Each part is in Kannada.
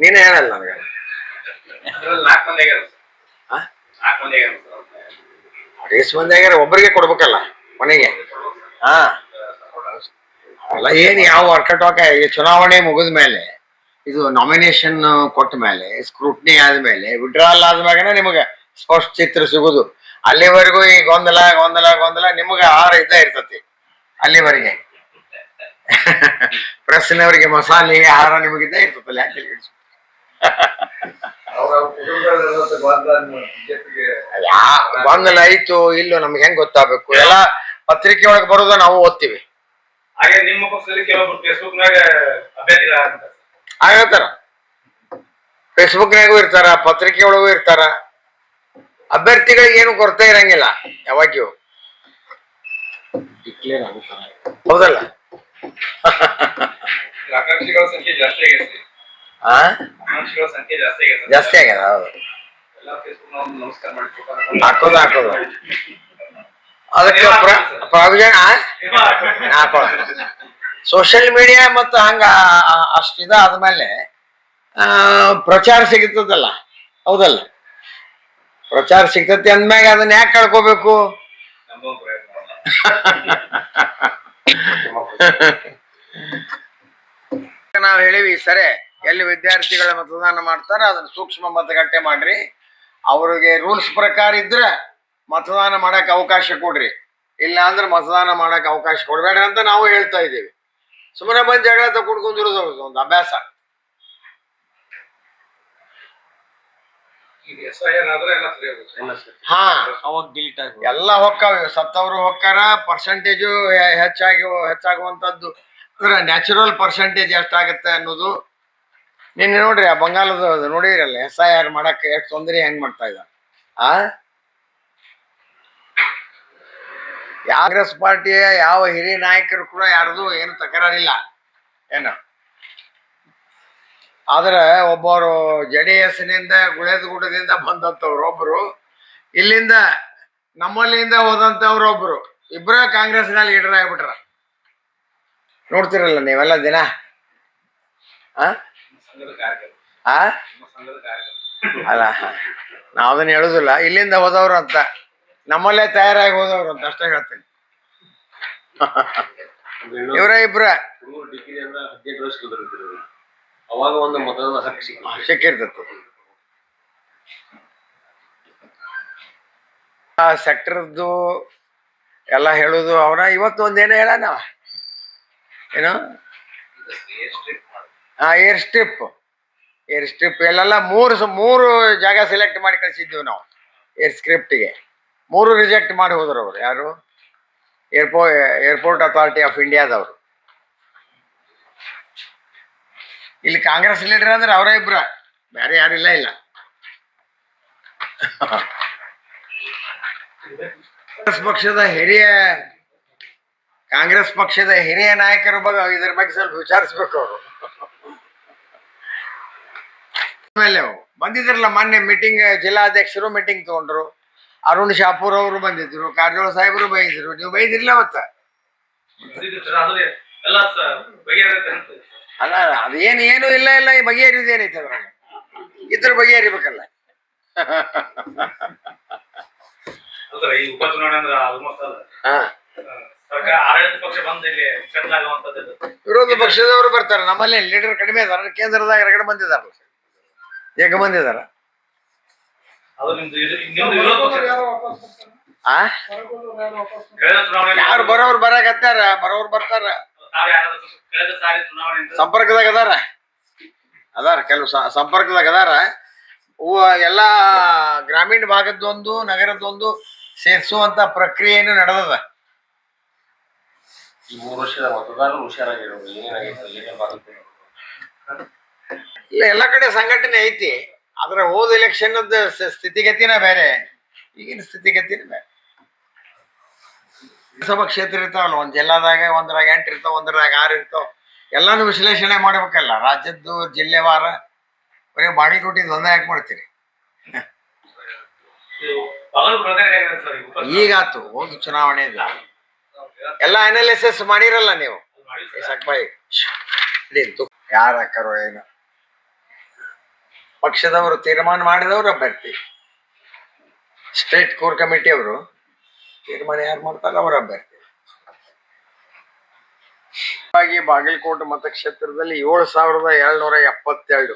ನೀನೇ ಹೇಳಲ್ಲ ನನಗೆ. ಎಷ್ಟು ಮಂದಿ ಆಗ್ಯಾರ? ಒಬ್ಬರಿಗೆ ಕೊಡ್ಬೇಕಲ್ಲ ಮನೆಗೆ. ಹಾ ಅಲ್ಲ, ಏನ್ ಯಾವ ವರ್ಕೌಟ್ ಈ ಚುನಾವಣೆ ಮುಗಿದ ಮೇಲೆ, ಇದು ನಾಮಿನೇಷನ್ ಕೊಟ್ಟ ಮೇಲೆ, ಸ್ಕ್ರೂಟ್ನಿ ಆದ್ಮೇಲೆ, ವಿಡ್ರಾಲ್ ಆದ್ಮ್ಯಾಗನೇ ನಿಮಗೆ ಸ್ಪಷ್ಟ ಚಿತ್ರ ಸಿಗುದು. ಅಲ್ಲಿವರೆಗೂ ಈ ಗೊಂದಲ ಗೊಂದಲ ಗೊಂದಲ ನಿಮಗೆ ಆಹಾರ ಇದ್ದ ಇರ್ತತಿ ಅಲ್ಲಿವರೆಗೆ. ಪ್ರೆಸ್ನವರಿಗೆ ಮಸಾಲೆ ಆಹಾರ ನಿಮಗಿದ್ದ ಇರ್ತದಲ್ಲ. ಗೊಂದಲ ಐತು ಇಲ್ಲೋ ನಮ್ಗೆ ಹೆಂಗ್ ಗೊತ್ತಾಗಬೇಕು? ಎಲ್ಲ ಪತ್ರಿಕೆ ಒಳಗೆ ಬರೋದ ನಾವು ಓದ್ತೀವಿ. ಹೇಳ್ತಾರ, ಫೇಸ್ಬುಕ್ನಾಗೂ ಇರ್ತಾರ, ಪತ್ರಿಕೆ ಒಳಗೂ ಇರ್ತಾರ. ಅಭ್ಯರ್ಥಿಗಳಿಗೆ ಏನು ಕೊರತೆ ಇರಂಗಿಲ್ಲ ಯಾವಾಗಿಯೂ. ಡಿಕ್ಲೇರ್ ಆಗುತ್ತಾರ, ಹೌದಲ್ಲ? ಆಕಾಂಕ್ಷಿಗಳ ಸಂಖ್ಯೆ ಜಾಸ್ತಿ ಆಗೈತಿ. ಜಾಸ್ತಿ ಆಗ್ಯದ. ಹೌದು, ಹಾಕೋದು ಅದಕ್ಕೆ ಪ್ರಾವಿಷನ್ ಹಾಕೋದ. ಸೋಷಿಯಲ್ ಮೀಡಿಯಾ ಮತ್ತು ಹಂಗ ಅಷ್ಟಿದ ಆದ್ಮೇಲೆ ಪ್ರಚಾರ ಸಿಗ್ತದಲ್ಲ, ಹೌದಲ್ಲ? ಪ್ರಚಾರ ಸಿಗ್ತತಿ ಅಂದ್ಮ್ಯಾಗ ಅದನ್ನ ಯಾಕೆ ಕಳ್ಕೋಬೇಕು? ನಾವ್ ಹೇಳಿವಿ ಸರಿ, ಎಲ್ಲಿ ವಿದ್ಯಾರ್ಥಿಗಳ ಮತದಾನ ಮಾಡ್ತಾರ ಅದನ್ನ ಸೂಕ್ಷ್ಮ ಮತಗಟ್ಟೆ ಮಾಡ್ರಿ, ಅವ್ರಿಗೆ ರೂಲ್ಸ್ ಪ್ರಕಾರ ಇದ್ರೆ ಮತದಾನ ಮಾಡಕ್ ಅವಕಾಶ ಕೊಡ್ರಿ, ಇಲ್ಲ ಅಂದ್ರೆ ಮತದಾನ ಮಾಡಕ್ ಅವಕಾಶ ಕೊಡ್ಬೇಡ್ರಿ ಅಂತ ನಾವು ಹೇಳ್ತಾ ಇದ್ದೀವಿ. ಸುಮ್ಮನೆ ಬಂದ್ ಜಗಳ ತಗೊಂಡ್ಕೊಂಡಿರೋದು ಒಂದು ಅಭ್ಯಾಸ. ಹಾ, ಎಲ್ಲ ಹೊಕ್ಕಾವ, ಸತ್ತವರು ಹೊಕ್ಕಾರ, ಪರ್ಸೆಂಟೇಜು ಹೆಚ್ಚಾಗುವಂತದ್ದು ಅಂದ್ರೆ ನ್ಯಾಚುರಲ್ ಪರ್ಸೆಂಟೇಜ್ ಎಷ್ಟಾಗತ್ತೆ ಅನ್ನೋದು. ನಿನ್ನೆ ನೋಡ್ರಿ ಆ ಬಂಗಾಲದ ನೋಡಿರಲ್ಲ, SIR ಮಾಡಕ್ಕೆ ಎಷ್ಟು ತೊಂದರೆ ಹೆಂಗ್ ಮಾಡ್ತಾ ಇದ್ದಾರೆ. ಕಾಂಗ್ರೆಸ್ ಪಾರ್ಟಿಯ ಯಾವ ಹಿರಿಯ ನಾಯಕರು ಕೂಡ ಯಾರ್ದು ಏನು ತಕರಾರಿಲ್ಲ ಏನು. ಆದ್ರೆ ಒಬ್ಬರು JDS ನಿಂದ ಗುಳೇದಗುಡ್ಡದಿಂದ ಬಂದಂತವ್ರು ಒಬ್ರು, ಇಲ್ಲಿಂದ ನಮ್ಮಲ್ಲಿಂದ ಹೋದಂತವ್ರು ಒಬ್ರು, ಇಬ್ಬರ ಕಾಂಗ್ರೆಸ್ನ ಲೀಡರ್ ಆಗ್ಬಿಟ್ರ. ನೋಡ್ತಿರಲ್ಲ ನೀವೆಲ್ಲ ದಿನ. ಅಲ್ಲ, ನಾವ್ ಅದನ್ನ ಹೇಳುದಿಲ್ಲ, ಇಲ್ಲಿಂದ ಹೋದವ್ರು ಅಂತ, ನಮ್ಮಲ್ಲೇ ತಯಾರಾಗಿ ಹೋದವ್ರು ಅಂತ ಅಷ್ಟೇ ಹೇಳ್ತೀನಿ. ಇವರ ಇಬ್ರ ಅವಾಗ ಒಂದು ಮತದಾನ ಹಕ್ಕು ಸಿಕ್ಕಿರ್ತತಿ. ಆ ಸೆಕ್ಟರ್ದು ಎಲ್ಲ ಹೇಳುದು ಅವರ. ಇವತ್ತು ಒಂದೇನೋ ಹೇಳೋಣ, ಏನು ಏರ್ ಸ್ಟ್ರಿಪ್ ಎಲ್ಲೆಲ್ಲ ಮೂರು ಜಾಗ ಸೆಲೆಕ್ಟ್ ಮಾಡಿ ಕಳಿಸಿದ್ದೀವಿ ನಾವು ಏರ್ ಸ್ಕ್ರಿಪ್ಟ್ಗೆ. 3 ರಿಜೆಕ್ಟ್ ಮಾಡಿ ಹೋದ್ರು ಅವರು. ಯಾರು? ಏರ್ಪೋರ್ಟ್ ಅಥಾರಿಟಿ ಆಫ್ ಇಂಡಿಯಾದವರು. ಇಲ್ಲಿ ಕಾಂಗ್ರೆಸ್ ಲೀಡರ್ ಅಂದ್ರೆ ಅವರೇ ಇಬ್ರ, ಬೇರೆ ಯಾರಿಲ್ಲ. ಇಲ್ಲ, ಕಾಂಗ್ರೆಸ್ ಪಕ್ಷದ ಹಿರಿಯ ನಾಯಕರು ಇದ್ರ ಬಗ್ಗೆ ಸ್ವಲ್ಪ ವಿಚಾರಿಸ್ಬೇಕು ಅವರು. ಆಮೇಲೆ ಬಂದಿದ್ರಲ್ಲ ಮೊನ್ನೆ ಮೀಟಿಂಗ್, ಜಿಲ್ಲಾಧ್ಯಕ್ಷರು ಮೀಟಿಂಗ್ ತಗೊಂಡ್ರು, ಅರುಣ್ ಶಾಪೂರ್ ಅವರು ಬಂದಿದ್ರು, ಕಾರಜೋಳ ಸಾಹೇಬರು ಬೈದಿದ್ರು. ನೀವು ಬೈದಿರ್ಲಿಲ್ಲ ಅವತ್ತ? ಅಲ್ಲ, ಅದೇನು ಇಲ್ಲ ಈ ಬಗೆಹರಿಯೋದು ಏನೈತೆ ಅದ್ರಾಗ? ಇದ್ರ ಬಗೆಹರಿಬೇಕಲ್ಲ. ವಿರೋಧ ಪಕ್ಷದವರು ಬರ್ತಾರೆ, ನಮ್ಮಲ್ಲಿ ಲೀಡರ್ ಕಡಿಮೆ ಇದಾರ, ಕೇಂದ್ರದಾಗ 2 ಬಂದಿದಾರ, ಹೇಗೆ ಬಂದಿದಾರ. ಯಾರು ಬರೋರು ಬರಾಕತ್ತಾರ, ಬರೋರು ಬರ್ತಾರ, ಸಂಪರ್ಕದಾಗ ಅದಾರ ಕೆಲವು ಸಂಪರ್ಕದಾಗ ಅದಾರ. ಎಲ್ಲಾ ಗ್ರಾಮೀಣ ಭಾಗದ್ದೊಂದು ನಗರದೊಂದು ಸೇರಿಸುವಂತ ಪ್ರಕ್ರಿಯೆಯನ್ನು ನಡೆದದ. ಈ 3 ವರ್ಷದ ಮತದಾರರು ಹುಷಾರಾಗಿರೋದು ಇಲ್ಲ, ಎಲ್ಲ ಕಡೆ ಸಂಘಟನೆ ಐತಿ. ಆದ್ರೆ ಹೋದ ಎಲೆಕ್ಷನ್ ಸ್ಥಿತಿಗತಿನ ಬೇರೆ, ಈಗಿನ ಸ್ಥಿತಿಗತಿನ ಬೇರೆ. ಲೋಕಸಭಾ ಕ್ಷೇತ್ರ ಇರ್ತಾವಲ್ಲ, ಒಂದ್ ಜಿಲ್ಲಾದಾಗ ಒಂದ್ರಾಗ 8 ಇರ್ತಾವ, ಒಂದ್ರಾಗ 6 ಇರ್ತಾವ. ಎಲ್ಲಾನು ವಿಶ್ಲೇಷಣೆ ಮಾಡ್ಬೇಕಲ್ಲ, ರಾಜ್ಯದ್ದು ಜಿಲ್ಲೆವಾರ. ಬರೀ ಬಾಗಲಕೋಟೆದು ಒಂದೇ ಯಾಕೆ ಮಾಡ್ತೀರಿ? ಈಗಾತು ಹೋಗಿ ಚುನಾವಣೆ ಎಲ್ಲ ಅನಾಲಿಸಿಸ್ ಮಾಡಿರಲ್ಲ ನೀವು. ಯಾರ ಹಾಕಾರೋ ಏನೋ ಪಕ್ಷದವರು ತೀರ್ಮಾನ ಮಾಡಿದವರು ಅಭ್ಯರ್ಥಿ. ಸ್ಟೇಟ್ ಕೋರ್ ಕಮಿಟಿ ಅವರು ತೀರ್ಮಾನ ಯಾರು ಮಾಡ್ತಾರೆ ಅವರ ಅಭ್ಯರ್ಥಿ. ಬಾಗಲಕೋಟೆ ಮತಕ್ಷೇತ್ರದಲ್ಲಿ 7,772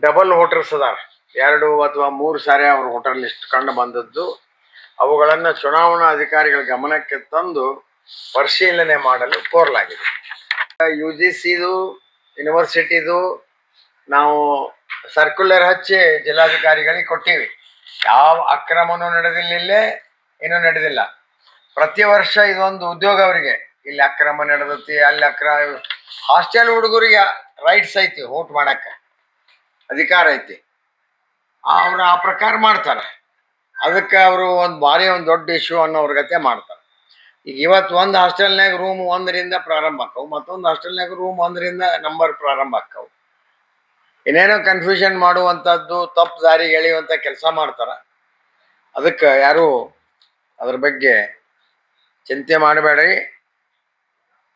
ಡಬಲ್ ವೋಟರ್ಸ್ ಅದಾರ. 2 ಅಥವಾ 3 ಸಾರಿ ಅವ್ರ ವೋಟರ್ ಲಿಸ್ಟ್ ಕಂಡು ಬಂದದ್ದು. ಅವುಗಳನ್ನು ಚುನಾವಣಾ ಅಧಿಕಾರಿಗಳ ಗಮನಕ್ಕೆ ತಂದು ಪರಿಶೀಲನೆ ಮಾಡಲು ಕೋರಲಾಗಿದೆ. UGCದು ಯೂನಿವರ್ಸಿಟಿದು ನಾವು ಸರ್ಕ್ಯುಲರ್ ಹಚ್ಚಿ ಜಿಲ್ಲಾಧಿಕಾರಿಗಳಿಗೆ ಕೊಟ್ಟಿವಿ. ಯಾವ ಅಕ್ರಮನೂ ನಡೆದಿಲ್ಲ, ಏನೂ ನಡೆದಿಲ್ಲ. ಪ್ರತಿ ವರ್ಷ ಇದೊಂದು ಉದ್ಯೋಗ ಅವರಿಗೆ. ಇಲ್ಲಿ ಅಕ್ರಮ ನಡೆದತಿ, ಅಲ್ಲಿ ಹಾಸ್ಟೆಲ್ ಹುಡುಗರಿಗೆ ರೈಟ್ಸ್ ಐತಿ, ವೋಟ್ ಮಾಡಕ್ಕೆ ಅಧಿಕಾರ ಐತಿ. ಅವ್ರು ಆ ಪ್ರಕಾರ ಮಾಡ್ತಾರೆ. ಅದಕ್ಕೆ ಅವರು ಒಂದು ದೊಡ್ಡ ಇಶ್ಯೂ ಅನ್ನೋ ಅವ್ರ ಗತೆ ಮಾಡ್ತಾರೆ. ಈಗ ಇವತ್ತು ಒಂದು ಹಾಸ್ಟೆಲ್ನಾಗ ರೂಮ್ 1ರಿಂದ ಪ್ರಾರಂಭ ಆಕ್ಕವು, ಮತ್ತೊಂದು ಹಾಸ್ಟೆಲ್ನಾಗ ರೂಮ್ 1ರಿಂದ ನಂಬರ್ ಪ್ರಾರಂಭ ಆಕ್ಕವು. ಏನೇನೋ ಕನ್ಫ್ಯೂಷನ್ ಮಾಡುವಂಥದ್ದು, ತಪ್ಪು ದಾರಿಗೆ ಎಳೆಯುವಂಥ ಕೆಲಸ ಮಾಡ್ತಾರೆ. ಅದಕ್ಕೆ ಯಾರು ಅದ್ರ ಬಗ್ಗೆ ಚಿಂತೆ ಮಾಡಬೇಡ್ರಿ.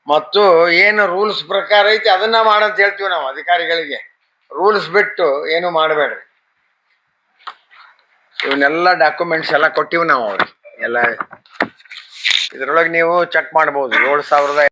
ಮತ್ತು ಏನು ರೂಲ್ಸ್ ಪ್ರಕಾರ ಐತಿ ಅದನ್ನ ಮಾಡಂತ ಹೇಳ್ತೀವಿ ನಾವು ಅಧಿಕಾರಿಗಳಿಗೆ. ರೂಲ್ಸ್ ಬಿಟ್ಟು ಏನು ಮಾಡಬೇಡ್ರಿ. ಇವನ್ನೆಲ್ಲ ಡಾಕ್ಯುಮೆಂಟ್ಸ್ ಎಲ್ಲ ಕೊಟ್ಟಿವಿ ನಾವು ಅವ್ರಿಗೆ ಎಲ್ಲ. ಇದ್ರೊಳಗೆ ನೀವು ಚೆಕ್ ಮಾಡ್ಬೋದು. 7,000